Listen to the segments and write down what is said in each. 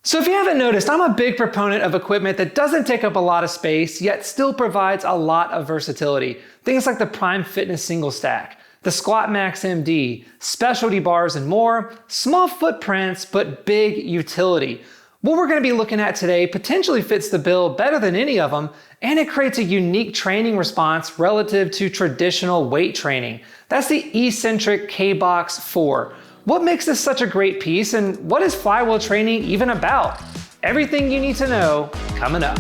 So if you haven't noticed, I'm a big proponent of equipment that doesn't take up a lot of space, yet still provides a lot of versatility. Things like the Prime Fitness Single Stack, the Squat Max MD, specialty bars and more, small footprints, but big utility. What we're going to be looking at today potentially fits the bill better than any of them, and it creates a unique training response relative to traditional weight training. That's the Exxentric kBox4. What makes this such a great piece, and what is flywheel training even about? Everything you need to know coming up.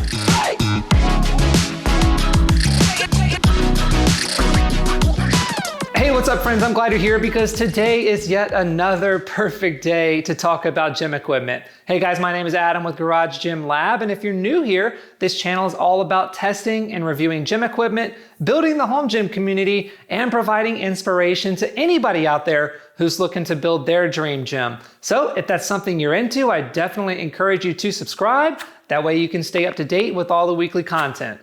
Hey, what's up friends? I'm glad you're here because today is yet another perfect day to talk about gym equipment. Hey guys, my name is Adam with Garage Gym Lab, and if you're new here, this channel is all about testing and reviewing gym equipment, building the home gym community, and providing inspiration to anybody out there who's looking to build their dream gym. So if that's something you're into, I definitely encourage you to subscribe. That way you can stay up to date with all the weekly content.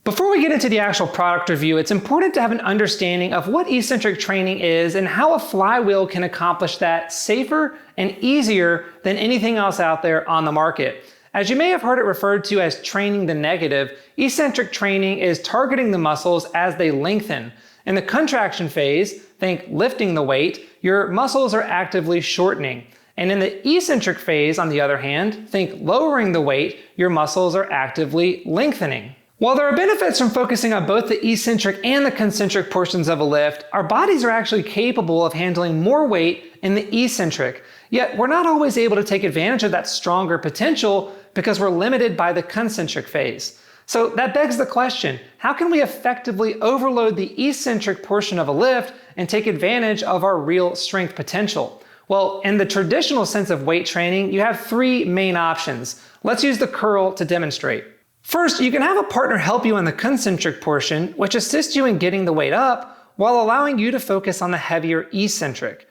Before we get into the actual product review, it's important to have an understanding of what eccentric training is and how a flywheel can accomplish that safer and easier than anything else out there on the market. As you may have heard it referred to as training the negative, eccentric training is targeting the muscles as they lengthen. In the contraction phase, think lifting the weight, your muscles are actively shortening. And in the eccentric phase, on the other hand, think lowering the weight, your muscles are actively lengthening. While there are benefits from focusing on both the eccentric and the concentric portions of a lift, our bodies are actually capable of handling more weight in the eccentric. Yet we're not always able to take advantage of that stronger potential because we're limited by the concentric phase. So that begs the question, how can we effectively overload the eccentric portion of a lift and take advantage of our real strength potential? Well, in the traditional sense of weight training, you have three main options. Let's use the curl to demonstrate. First, you can have a partner help you on the concentric portion, which assists you in getting the weight up while allowing you to focus on the heavier eccentric.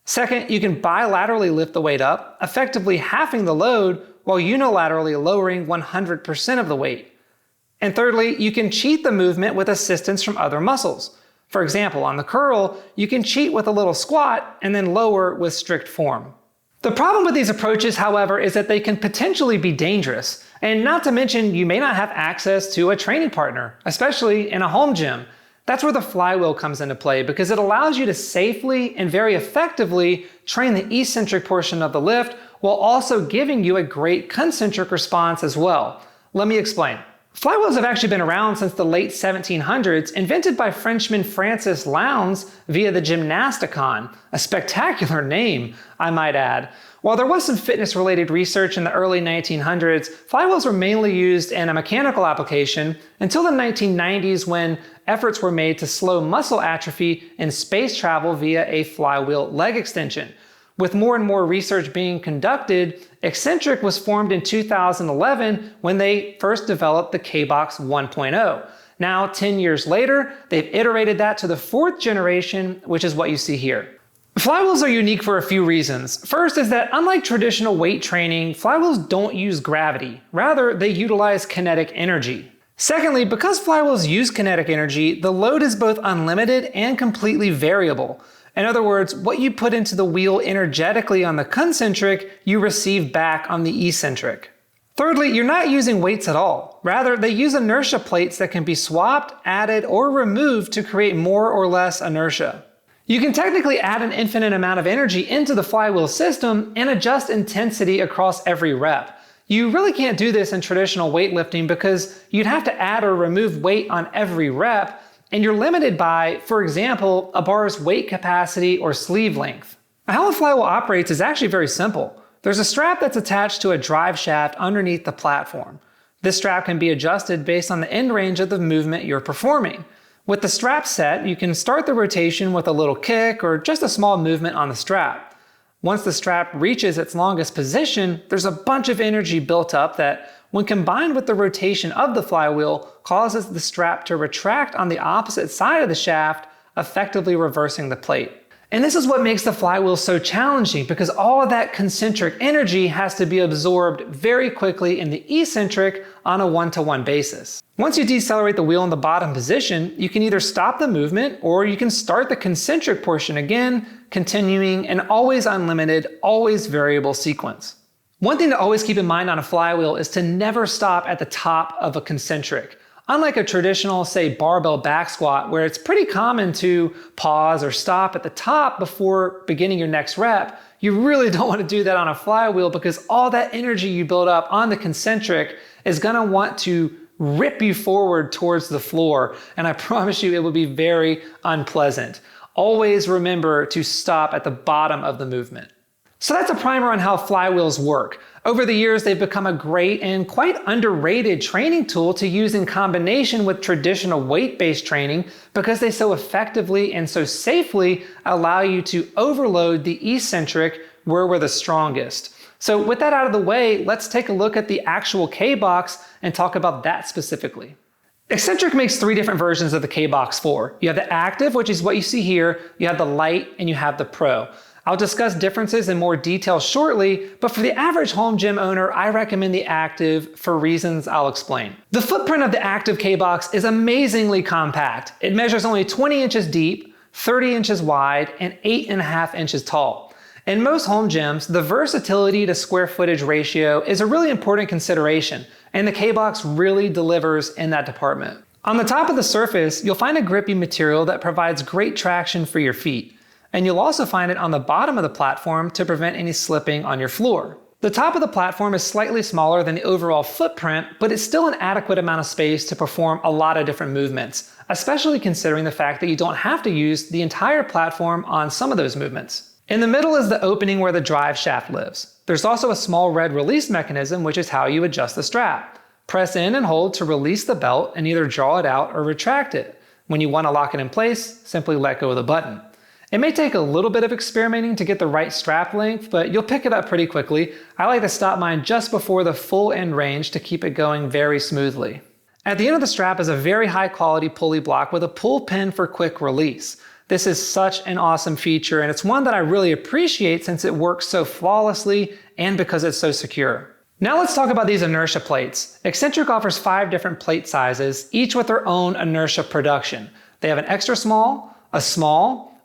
Second, you can bilaterally lift the weight up, effectively halving the load while unilaterally lowering 100% of the weight. And thirdly, you can cheat the movement with assistance from other muscles. For example, on the curl, you can cheat with a little squat and then lower with strict form. The problem with these approaches, however, is that they can potentially be dangerous. And not to mention, you may not have access to a training partner, especially in a home gym. That's where the flywheel comes into play because it allows you to safely and very effectively train the eccentric portion of the lift while also giving you a great concentric response as well. Let me explain. Flywheels have actually been around since the late 1700s, invented by Frenchman Francis Lowndes via the Gymnasticon, a spectacular name, I might add. While there was some fitness-related research in the early 1900s, flywheels were mainly used in a mechanical application until the 1990s when efforts were made to slow muscle atrophy in space travel via a flywheel leg extension. With more and more research being conducted, Exxentric was formed in 2011 when they first developed the kBox 1.0. Now, 10 years later, they've iterated that to the fourth generation, which is what you see here. Flywheels are unique for a few reasons. First is that unlike traditional weight training, flywheels don't use gravity. Rather, they utilize kinetic energy. Secondly, because flywheels use kinetic energy, the load is both unlimited and completely variable. In other words, what you put into the wheel energetically on the concentric, you receive back on the eccentric. Thirdly, you're not using weights at all. Rather, they use inertia plates that can be swapped, added, or removed to create more or less inertia. You can technically add an infinite amount of energy into the flywheel system and adjust intensity across every rep. You really can't do this in traditional weightlifting because you'd have to add or remove weight on every rep, and you're limited by, for example, a bar's weight capacity or sleeve length. How a flywheel operates is actually very simple. There's a strap that's attached to a drive shaft underneath the platform. This strap can be adjusted based on the end range of the movement you're performing. With the strap set, you can start the rotation with a little kick or just a small movement on the strap. Once the strap reaches its longest position, there's a bunch of energy built up that, when combined with the rotation of the flywheel, causes the strap to retract on the opposite side of the shaft, effectively reversing the plate. And this is what makes the flywheel so challenging because all of that concentric energy has to be absorbed very quickly in the eccentric on a one-to-one basis. Once you decelerate the wheel in the bottom position, you can either stop the movement or you can start the concentric portion again, continuing an always unlimited, always variable sequence. One thing to always keep in mind on a flywheel is to never stop at the top of a concentric. Unlike a traditional, say, barbell back squat, where it's pretty common to pause or stop at the top before beginning your next rep, you really don't want to do that on a flywheel because all that energy you build up on the concentric is going to want to rip you forward towards the floor, and I promise you it will be very unpleasant. Always remember to stop at the bottom of the movement. So that's a primer on how flywheels work. Over the years, they've become a great and quite underrated training tool to use in combination with traditional weight-based training because they so effectively and so safely allow you to overload the eccentric where we're the strongest. So with that out of the way, let's take a look at the actual kBox and talk about that specifically. Exxentric makes 3 different versions of the kBox4. You have the active, which is what you see here, you have the light, and you have the pro. I'll discuss differences in more detail shortly, but for the average home gym owner, I recommend the active for reasons I'll explain. The footprint of the active kBox is amazingly compact. It measures only 20 inches deep, 30 inches wide, and 8.5 inches tall. In most home gyms, the versatility to square footage ratio is a really important consideration, and the kBox really delivers in that department. On the top of the surface, you'll find a grippy material that provides great traction for your feet. And you'll also find it on the bottom of the platform to prevent any slipping on your floor. The top of the platform is slightly smaller than the overall footprint, but it's still an adequate amount of space to perform a lot of different movements, especially considering the fact that you don't have to use the entire platform on some of those movements. In the middle is the opening where the drive shaft lives. There's also a small red release mechanism, which is how you adjust the strap. Press in and hold to release the belt and either draw it out or retract it. When you want to lock it in place, simply let go of the button. It may take a little bit of experimenting to get the right strap length, but you'll pick it up pretty quickly. I like to stop mine just before the full end range to keep it going very smoothly. At the end of the strap is a very high quality pulley block with a pull pin for quick release. This is such an awesome feature, and it's one that I really appreciate since it works so flawlessly and because it's so secure. Now let's talk about these inertia plates. Exxentric offers 5 different plate sizes, each with their own inertia production. They have an extra small,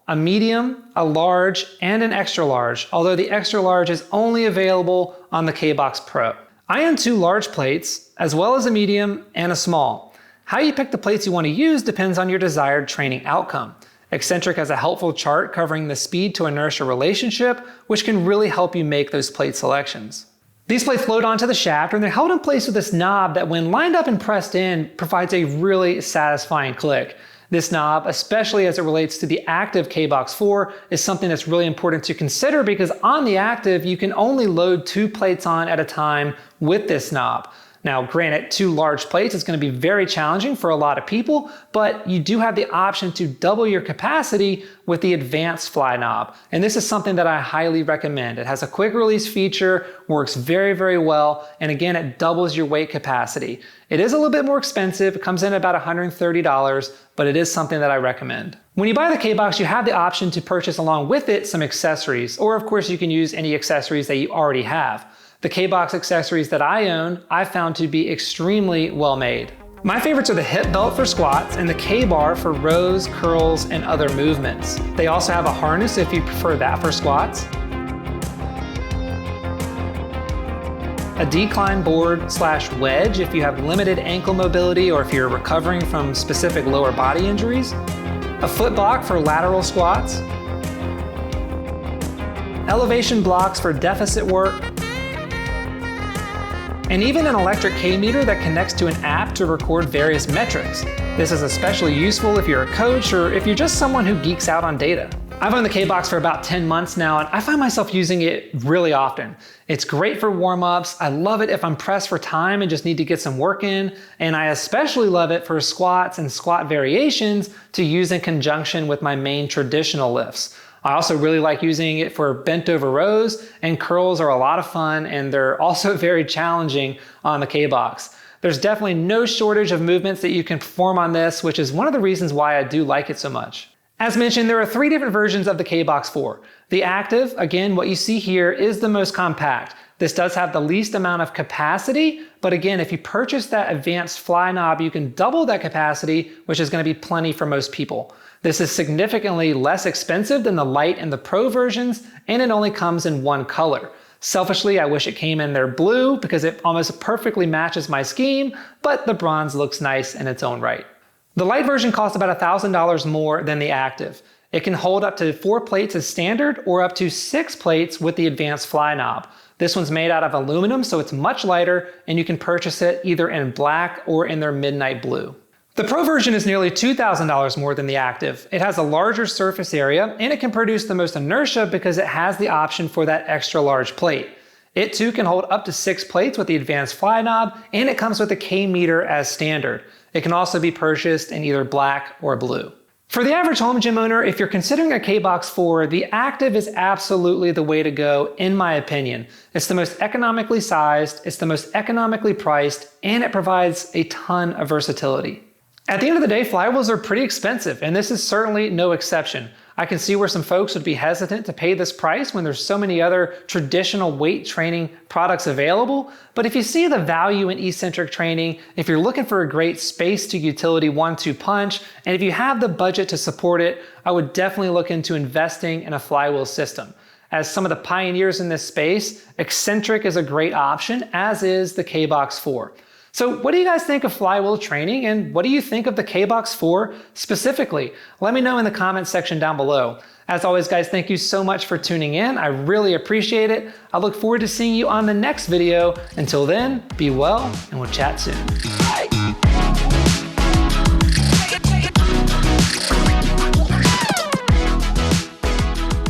a medium, a large, and an extra large, although the extra large is only available on the kBox Pro. I own 2 large plates, as well as a medium and a small. How you pick the plates you want to use depends on your desired training outcome. Exxentric has a helpful chart covering the speed to inertia relationship, which can really help you make those plate selections. These plates float onto the shaft and they're held in place with this knob that when lined up and pressed in provides a really satisfying click. This knob, especially as it relates to the active kBox4, is something that's really important to consider because on the active, you can only load 2 plates on at a time with this knob. Now, granted, 2 large plates is going to be very challenging for a lot of people, but you do have the option to double your capacity with the advanced fly knob. And this is something that I highly recommend. It has a quick release feature, works very, very well, and again, it doubles your weight capacity. It is a little bit more expensive. It comes in at about $130, but it is something that I recommend. When you buy the kBox, you have the option to purchase along with it some accessories, or of course you can use any accessories that you already have. The kBox accessories that I own, I found to be extremely well made. My favorites are the hip belt for squats and the K-bar for rows, curls, and other movements. They also have a harness if you prefer that for squats, a decline board / wedge if you have limited ankle mobility or if you're recovering from specific lower body injuries, a foot block for lateral squats, elevation blocks for deficit work, and even an electric K-meter that connects to an app to record various metrics. This is especially useful if you're a coach or if you're just someone who geeks out on data. I've owned the kBox for about 10 months now, and I find myself using it really often. It's great for warm-ups. I love it if I'm pressed for time and just need to get some work in, and I especially love it for squats and squat variations to use in conjunction with my main traditional lifts. I also really like using it for bent over rows, and curls are a lot of fun and they're also very challenging on the kBox. There's definitely no shortage of movements that you can perform on this, which is one of the reasons why I do like it so much. As mentioned, there are 3 different versions of the kBox4. The active, again, what you see here is the most compact. This does have the least amount of capacity, but again, if you purchase that advanced fly knob, you can double that capacity, which is going to be plenty for most people. This is significantly less expensive than the light and the pro versions, and it only comes in 1 color. Selfishly, I wish it came in their blue because it almost perfectly matches my scheme, but the bronze looks nice in its own right. The light version costs about $1,000 more than the active. It can hold up to 4 plates as standard or up to 6 plates with the advanced fly knob. This one's made out of aluminum, so it's much lighter, and you can purchase it either in black or in their midnight blue. The Pro version is nearly $2,000 more than the active. It has a larger surface area, and it can produce the most inertia because it has the option for that extra large plate. It too can hold up to 6 plates with the advanced fly knob, and it comes with a K meter as standard. It can also be purchased in either black or blue. For the average home gym owner, if you're considering a kBox4, the active is absolutely the way to go, in my opinion. It's the most economically sized, it's the most economically priced, and it provides a ton of versatility. At the end of the day, flywheels are pretty expensive, and this is certainly no exception. I can see where some folks would be hesitant to pay this price when there's so many other traditional weight training products available, but if you see the value in eccentric training, if you're looking for a great space to utility 1-2 punch, and if you have the budget to support it, I would definitely look into investing in a flywheel system. As some of the pioneers in this space, Exxentric is a great option, as is the kBox4. So what do you guys think of flywheel training, and what do you think of the kBox4 specifically? Let me know in the comments section down below. As always, guys, thank you so much for tuning in. I really appreciate it. I look forward to seeing you on the next video. Until then, be well, and we'll chat soon.